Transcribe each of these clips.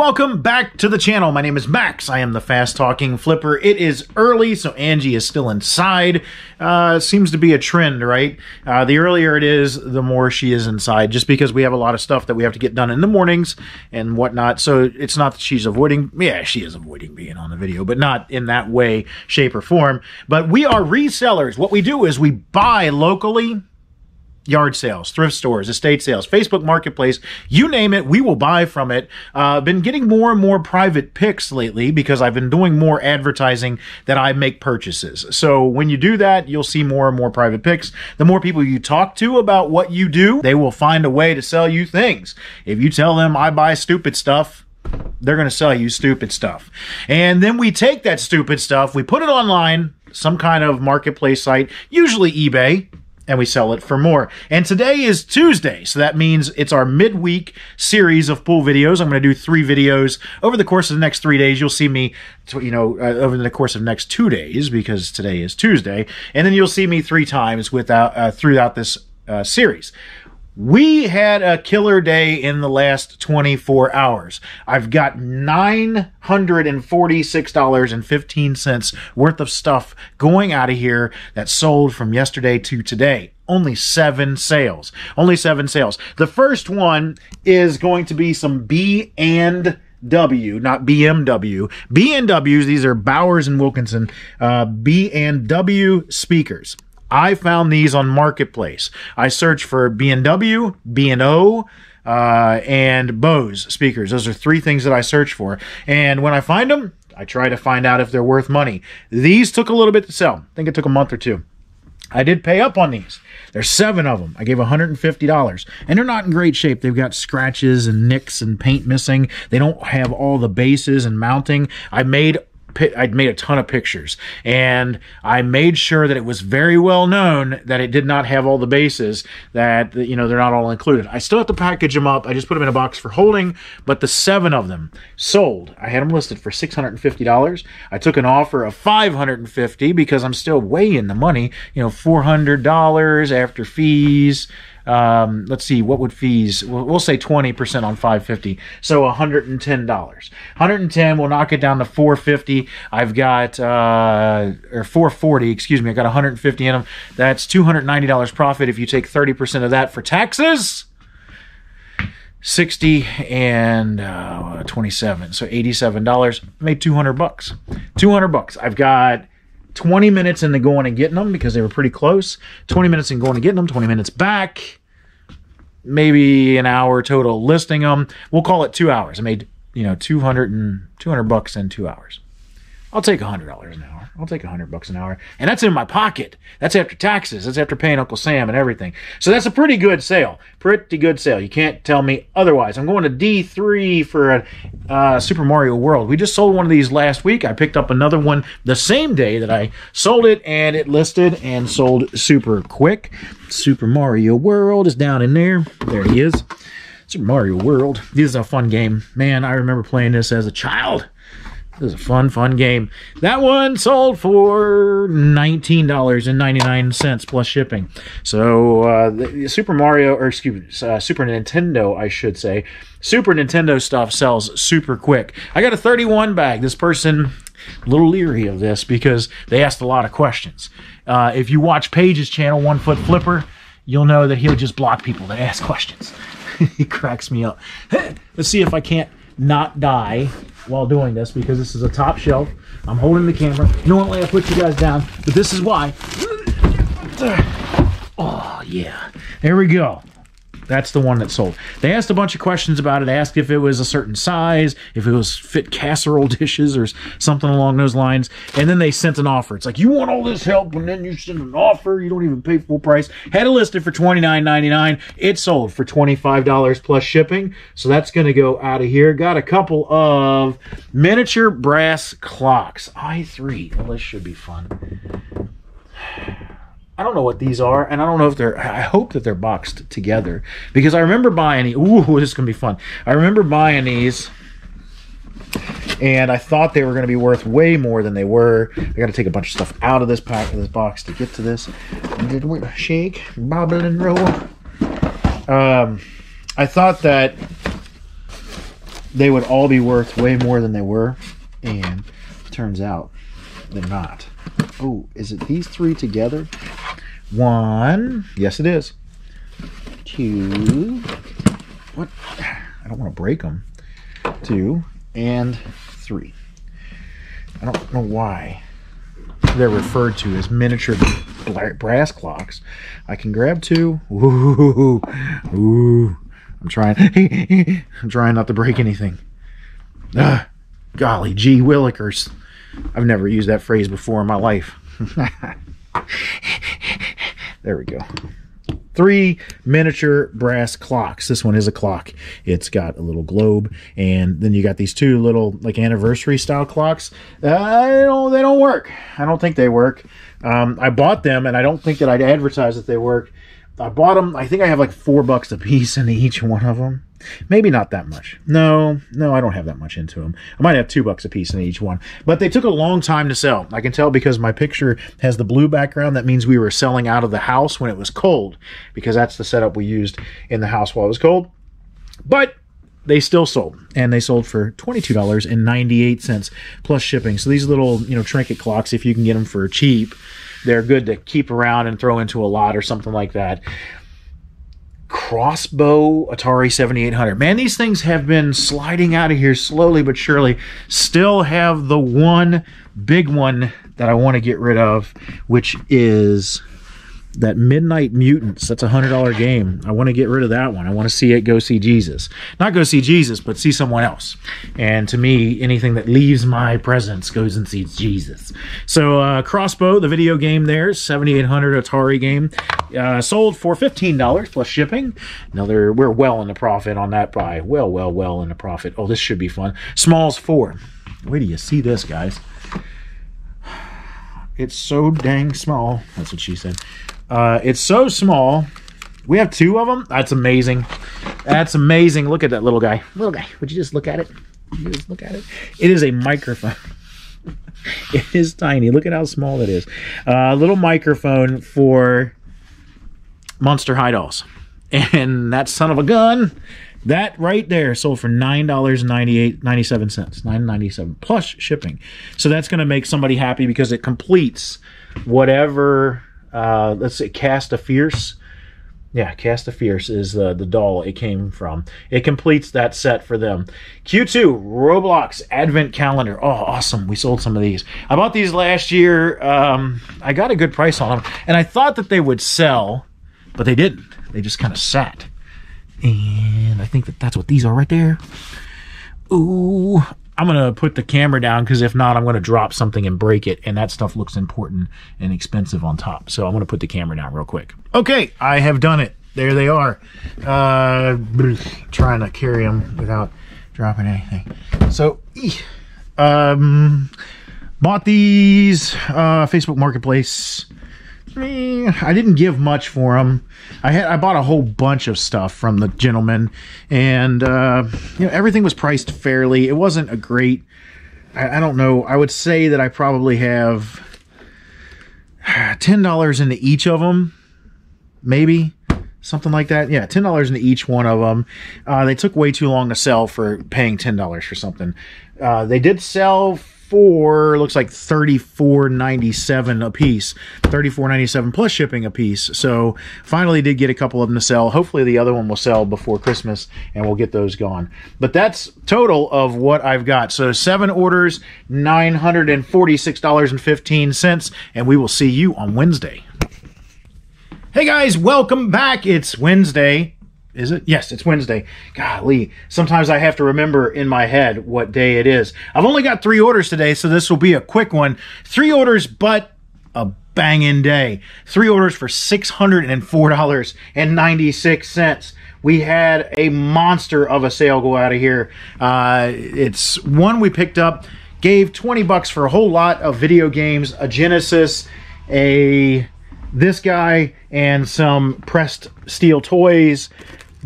welcome back to the channel. My name is Max. I am the fast-talking flipper. It is early, so Angie is still inside. Seems to be a trend, right? The earlier it is, the more she is inside, just because we have a lot of stuff that we have to get done in the mornings and whatnot. So it's not that she's avoiding, yeah, she is avoiding being on the video, but not in that way, shape, or form. But we are resellers. What we do is we buy locally. Yard sales, thrift stores, estate sales, Facebook Marketplace, you name it, we will buy from it. Been getting more and more private picks lately because I've been doing more advertising that I make purchases. So when you do that, you'll see more and more private picks. The more people you talk to about what you do, they will find a way to sell you things. If you tell them I buy stupid stuff, they're going to sell you stupid stuff. And then we take that stupid stuff, we put it online, some kind of marketplace site, usually eBay, and we sell it for more. And today is Tuesday, so that means it's our midweek series of pool videos. I'm going to do 3 videos over the course of the next 3 days. You'll see me, over the course of the next 2 days, because today is Tuesday. And then you'll see me 3 times throughout this series. We had a killer day in the last 24 hours. I've got $946.15 worth of stuff going out of here that sold from yesterday to today. Only 7 sales. Only 7 sales. The first one is going to be some B&W, not BMW. B&Ws, these are Bowers and Wilkinson, B&W speakers. I found these on Marketplace. I searched for B&W, B&O, and Bose speakers. Those are 3 things that I search for. And when I find them, I try to find out if they're worth money. These took a little bit to sell. I think it took a month or 2. I did pay up on these. There's 7 of them. I gave $150. And they're not in great shape. They've got scratches and nicks and paint missing. They don't have all the bases and mounting. I'd made a ton of pictures, and I made sure that it was very well known that it did not have all the bases, that, they're not all included. I still have to package them up. I just put them in a box for holding, but the 7 of them sold. I had them listed for $650. I took an offer of $550 because I'm still way in the money, $400 after fees. Let's see, what would fees, we'll say 20% on $550, so $110. $110, we'll knock it down to $450. I've got, or $440, excuse me, I got $150 in them. That's $290 profit if you take 30% of that for taxes. 60 and 27, so $87. Made $200. $200. I've got 20 minutes in the going and getting them because they were pretty close. 20 minutes in going and getting them, 20 minutes back. Maybe an hour total listing them. We'll call it 2 hours. I made, $200 in 2 hours. I'll take $100 an hour. I'll take $100 an hour. And that's in my pocket. That's after taxes. That's after paying Uncle Sam and everything. So that's a pretty good sale. Pretty good sale. You can't tell me otherwise. I'm going to D3 for a Super Mario World. We just sold one of these last week. I picked up another one the same day that I sold it, and it listed and sold super quick. Super Mario World is down in there. There he is. Super Mario World. This is a fun game. Man, I remember playing this as a child. This is a fun game. That one sold for $19.99 plus shipping. So the Super Nintendo, I should say. Super Nintendo stuff sells super quick. I got a 31 bag. This person, a little leery of this because they asked a lot of questions. If you watch Paige's channel, 1 Foot Flipper, you'll know that he'll just block people that ask questions. He cracks me up. Let's see if I can't not die while doing this, because this is a top shelf. I'm holding the camera. Normally I put you guys down, but this is why. Oh yeah, there we go. That's the one that sold. They asked a bunch of questions about it. Asked if it was a certain size, if it was fit casserole dishes or something along those lines. And then they sent an offer. It's like, you want all this help, and then you send an offer. You don't even pay full price. Had it listed for $29.99. It sold for $25 plus shipping. So that's going to go out of here. Got a couple of miniature brass clocks. I3. Well, this should be fun. I don't know what these are, and I don't know if they're, I hope that they're boxed together, because I remember buying these. Ooh, this is going to be fun. I remember buying these, and I thought they were going to be worth way more than they were. I got to take a bunch of stuff out of this box to get to this. Shake, bobble, and roll. I thought that they would all be worth way more than they were, and turns out they're not. Oh, is it these three together? One, yes it is. Two, what? I don't want to break them. Two and three. I don't know why they're referred to as miniature brass clocks. I can grab two. Ooh, ooh. I'm trying not to break anything. Golly gee willikers. I've never used that phrase before in my life. There we go. 3 miniature brass clocks. This one is a clock. It's got a little globe, and then you got these 2 little like anniversary style clocks. They don't work. I don't think they work. I bought them, and I don't think that I'd advertise that they work. I bought them. I think I have like $4 a piece in each one of them. Maybe not that much. No, I don't have that much into them. I might have $2 a piece in each one. But they took a long time to sell. I can tell because my picture has the blue background. That means we were selling out of the house when it was cold, because that's the setup we used in the house while it was cold. But they still sold, and they sold for $22.98 plus shipping. So these little, trinket clocks, if you can get them for cheap, they're good to keep around and throw into a lot or something like that. Crossbow Atari 7800. Man, these things have been sliding out of here slowly but surely. Still have the one big one that I want to get rid of, which is that Midnight Mutants. That's a $100 game. I want to get rid of that one. I want to see it go see Jesus. Not go see Jesus, but see someone else. And to me, anything that leaves my presence goes and sees Jesus. So Crossbow, the video game there, 7800 Atari game, sold for $15 plus shipping. We're well in the profit on that buy. Well in the profit. Oh, this should be fun. Smalls 4. Wait till you see this, guys. It's so dang small. That's what she said. It's so small. We have 2 of them. That's amazing. That's amazing. Look at that little guy. Little guy. Would you just look at it? You just look at it. It is a microphone. It is tiny. Look at how small it is. A little microphone for Monster High Dolls. And that son of a gun, that right there sold for $9.97. $9.97 plus shipping. So that's going to make somebody happy because it completes whatever. Let's say Cast of Fierce. Yeah, Cast of Fierce is the doll it came from. It completes that set for them. Q2 Roblox Advent Calendar. Oh, awesome. We sold some of these. I bought these last year. I got a good price on them. And I thought that they would sell, but they didn't. They just kind of sat. And I think that's what these are right there. Ooh. I'm going to put the camera down because if not, I'm going to drop something and break it. And that stuff looks important and expensive on top. So I'm going to put the camera down real quick. Okay, I have done it. There they are. Trying to carry them without dropping anything. So, bought these. Facebook Marketplace. I didn't give much for them. I bought a whole bunch of stuff from the gentleman, and everything was priced fairly. It wasn't a great. I don't know. I would say that I probably have $10 into each of them, maybe something like that. Yeah, $10 into each one of them. They took way too long to sell for paying $10 for something. They did sell for, looks like $34.97 a piece, $34.97 plus shipping a piece. So finally did get a couple of them to sell. Hopefully the other one will sell before Christmas and we'll get those gone. But that's total of what I've got. So 7 orders, $946.15, and we will see you on Wednesday. Hey guys, welcome back. It's Wednesday. Is it? Yes, it's Wednesday. Golly, sometimes I have to remember in my head what day it is. I've only got 3 orders today, so this will be a quick one. 3 orders, but a banging day. 3 orders for $604.96. We had a monster of a sale go out of here. It's one we picked up, gave $20 for a whole lot of video games, a Genesis, this guy, and some pressed steel toys.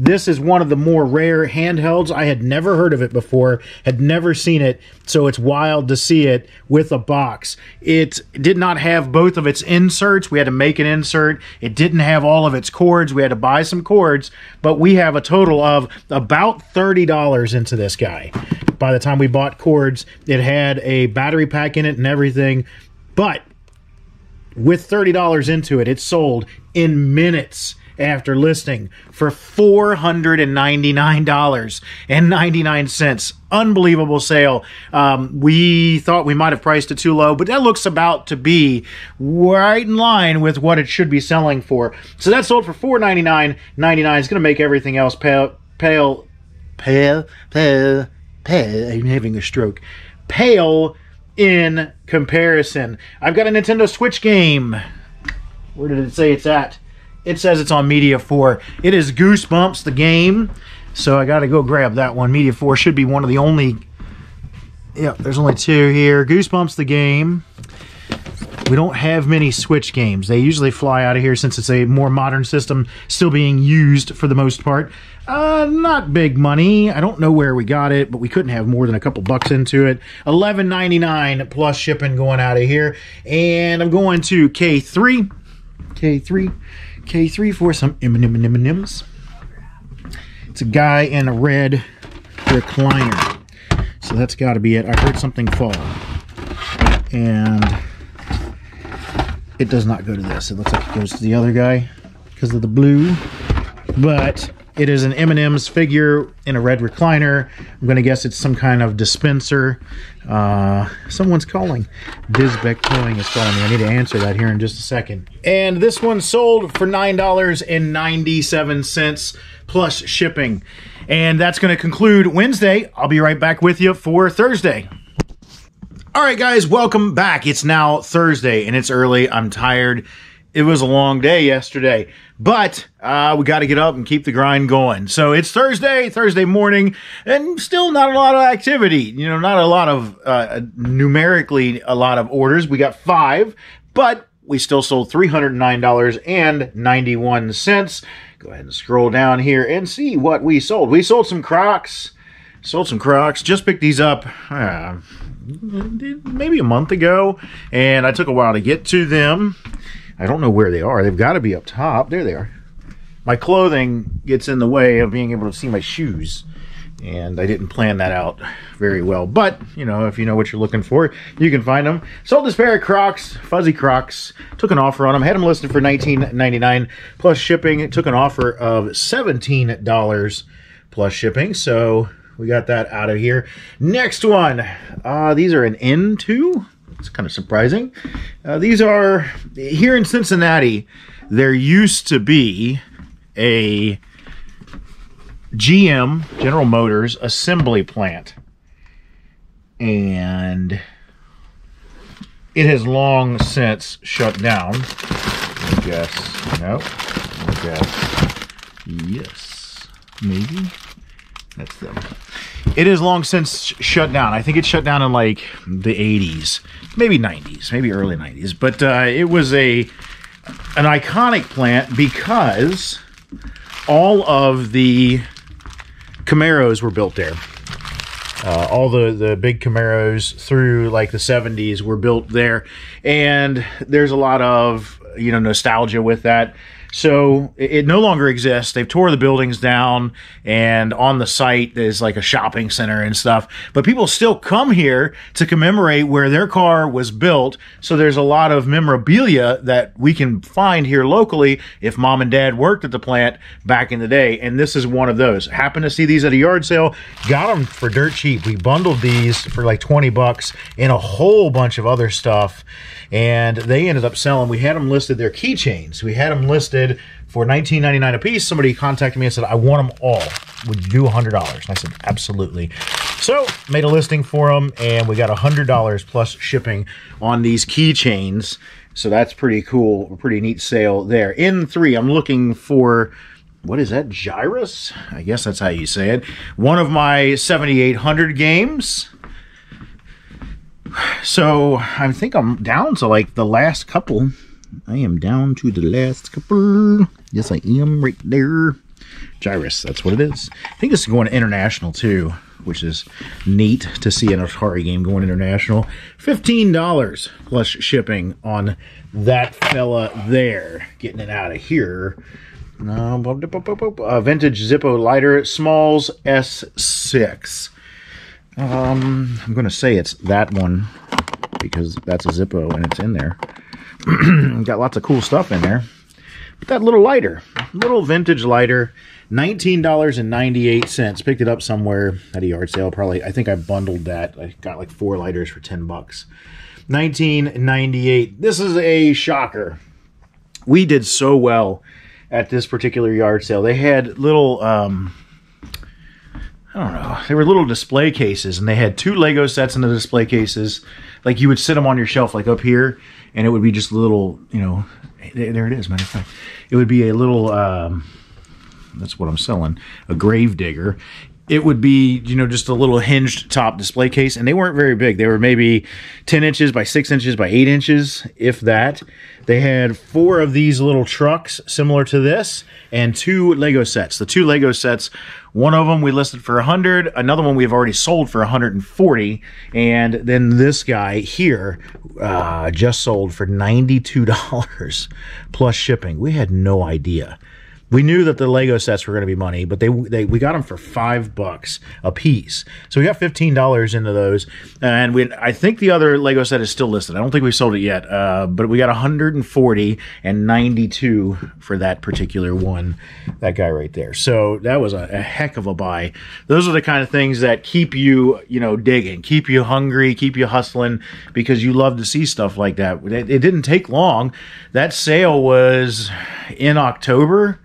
This is one of the more rare handhelds. I had never heard of it before, had never seen it, so it's wild to see it with a box. It did not have both of its inserts. We had to make an insert. It didn't have all of its cords. We had to buy some cords, but we have a total of about $30 into this guy. By the time we bought cords, it had a battery pack in it and everything, but with $30 into it, it sold in minutes after listing for $499.99. Unbelievable sale. We thought we might have priced it too low, but that looks about to be right in line with what it should be selling for. So that sold for $499.99. It's going to make everything else pale. I'm having a stroke. Pale in comparison. I've got a Nintendo Switch game. Where did it say it's at? It says it's on Media 4. It is Goosebumps, the game. So I got to go grab that one. Media 4 should be one of the only... Yeah, there's only two here. Goosebumps, the game. We don't have many Switch games. They usually fly out of here since it's a more modern system still being used for the most part. Not big money. I don't know where we got it, but we couldn't have more than a couple bucks into it. $11.99 plus shipping going out of here. And I'm going to K3 for some M&M's. It's a guy in a red recliner. So that's got to be it. I heard something fall. And it does not go to this. It looks like it goes to the other guy because of the blue. But it is an M&M's figure in a red recliner. I'm going to guess it's some kind of dispenser. Someone's calling. DISPENSER Towing is calling me. I need to answer that here in just a second. And this one sold for $9.97 plus shipping. And that's going to conclude Wednesday. I'll be right back with you for Thursday. All right, guys, welcome back. It's now Thursday, and it's early. I'm tired. It was a long day yesterday, but we got to get up and keep the grind going. So it's Thursday morning, and still not a lot of activity. You know, not a lot of, numerically, a lot of orders. We got 5, but we still sold $309.91. Go ahead and scroll down here and see what we sold. We sold some Crocs. Just picked these up maybe a month ago, and I took a while to get to them. I don't know where they are. They've got to be up top. There they are. My clothing gets in the way of being able to see my shoes, and I didn't plan that out very well. But, you know, if you know what you're looking for, you can find them. Sold this pair of Crocs, fuzzy Crocs. Took an offer on them. Had them listed for $19.99 plus shipping. Took an offer of $17 plus shipping. So we got that out of here. Next one. These are an N2. It's kind of surprising. These are, here in Cincinnati, there used to be a GM, General Motors, assembly plant. And it has long since shut down. I guess. No. I guess. Yes. Maybe. That's them. It has long since shut down. I think it shut down in like the 80s, maybe 90s, maybe early 90s. But it was an iconic plant because all of the Camaros were built there. All the big Camaros through like the 70s were built there. And there's a lot of, you know, nostalgia with that. So it no longer exists. They've tore the buildings down, and on the site there's like a shopping center and stuff. But people still come here to commemorate where their car was built. So there's a lot of memorabilia that we can find here locally if mom and dad worked at the plant back in the day. And this is one of those. Happened to see these at a yard sale. Got them for dirt cheap. We bundled these for like 20 bucks and a whole bunch of other stuff. And they ended up selling. We had them listed. They're keychains. We had them listed for $19.99 a piece. Somebody contacted me and said, I want them all. Would you do $100? And I said, absolutely. So made a listing for them, and we got $100 plus shipping on these keychains. So that's pretty cool. A pretty neat sale there. N3, I'm looking for, what is that, Gyrus? I guess that's how you say it. One of my 7800 games. So I think I'm down to like the last couple. I am down to the last couple. Yes, I am right there. Gyrus, that's what it is. I think this is going international too, which is neat to see an Atari game going international. $15 plus shipping on that fella there. Getting it out of here. Vintage Zippo lighter, Smalls S6. I'm going to say it's that one because that's a Zippo and it's in there. Got lots of cool stuff in there. But that little lighter, little vintage lighter, $19.98. Picked it up somewhere at a yard sale. Probably, I think I bundled that. I got like 4 lighters for $10. $19.98. This is a shocker. We did so well at this particular yard sale. They had little, I don't know, they were little display cases, and they had 2 Lego sets in the display cases. Like, you would sit them on your shelf, like up here, and it would be just little, you know, there it is, matter of fact. It would be a little, that's what I'm selling, a grave digger. It would be, you know, just a little hinged top display case, and they weren't very big. They were maybe 10 inches by 6 inches by 8 inches, if that. They had 4 of these little trucks similar to this, and 2 Lego sets. The 2 Lego sets, one of them we listed for $100, another one we've already sold for $140, and then this guy here just sold for $92 plus shipping. We had no idea. We knew that the Lego sets were going to be money, but we got them for $5 a piece. So we got $15 into those, and I think the other Lego set is still listed. I don't think we sold it yet, but we got $140 and $92 for that particular one, that guy right there. So that was a heck of a buy. Those are the kind of things that keep you, you know, digging, keep you hungry, keep you hustling, because you love to see stuff like that. It didn't take long. That sale was in October.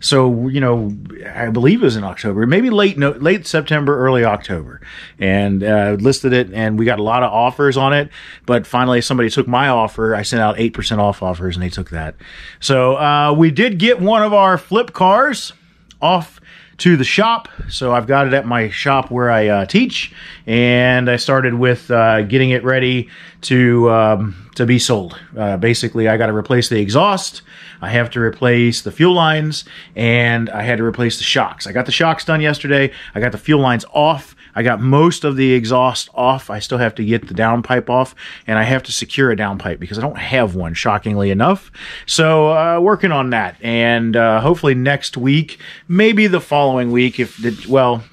So, you know, I believe it was in October, maybe late September, early October, and listed it, and we got a lot of offers on it. But finally, somebody took my offer. I sent out 8% off offers, and they took that. So we did get one of our flip cars off to the shop. So I've got it at my shop where I teach, and I started with getting it ready to be sold. Basically, I got to replace the exhaust. I have to replace the fuel lines, and I had to replace the shocks. I got the shocks done yesterday. I got the fuel lines off. I got most of the exhaust off. I still have to get the downpipe off, and I have to secure a downpipe because I don't have one, shockingly enough. So working on that, and hopefully next week, maybe the following week,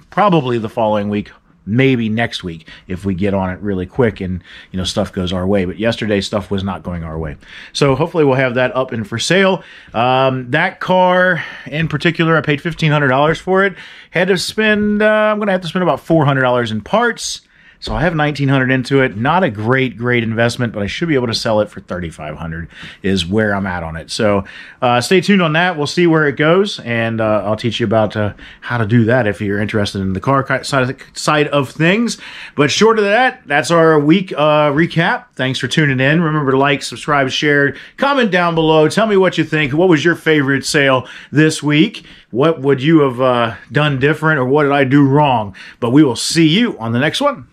probably the following week, maybe next week if we get on it really quick and, you know, stuff goes our way. But yesterday stuff was not going our way. So hopefully we'll have that up and for sale. That car in particular, I paid $1,500 for it. Had to spend, I'm going to have to spend about $400 in parts. So I have $1,900 into it. Not a great investment, but I should be able to sell it for $3,500 is where I'm at on it. So stay tuned on that. We'll see where it goes, and I'll teach you about how to do that if you're interested in the car side of things. But short of that, that's our week recap. Thanks for tuning in. Remember to like, subscribe, share, comment down below. Tell me what you think. What was your favorite sale this week? What would you have done different, or what did I do wrong? But we will see you on the next one.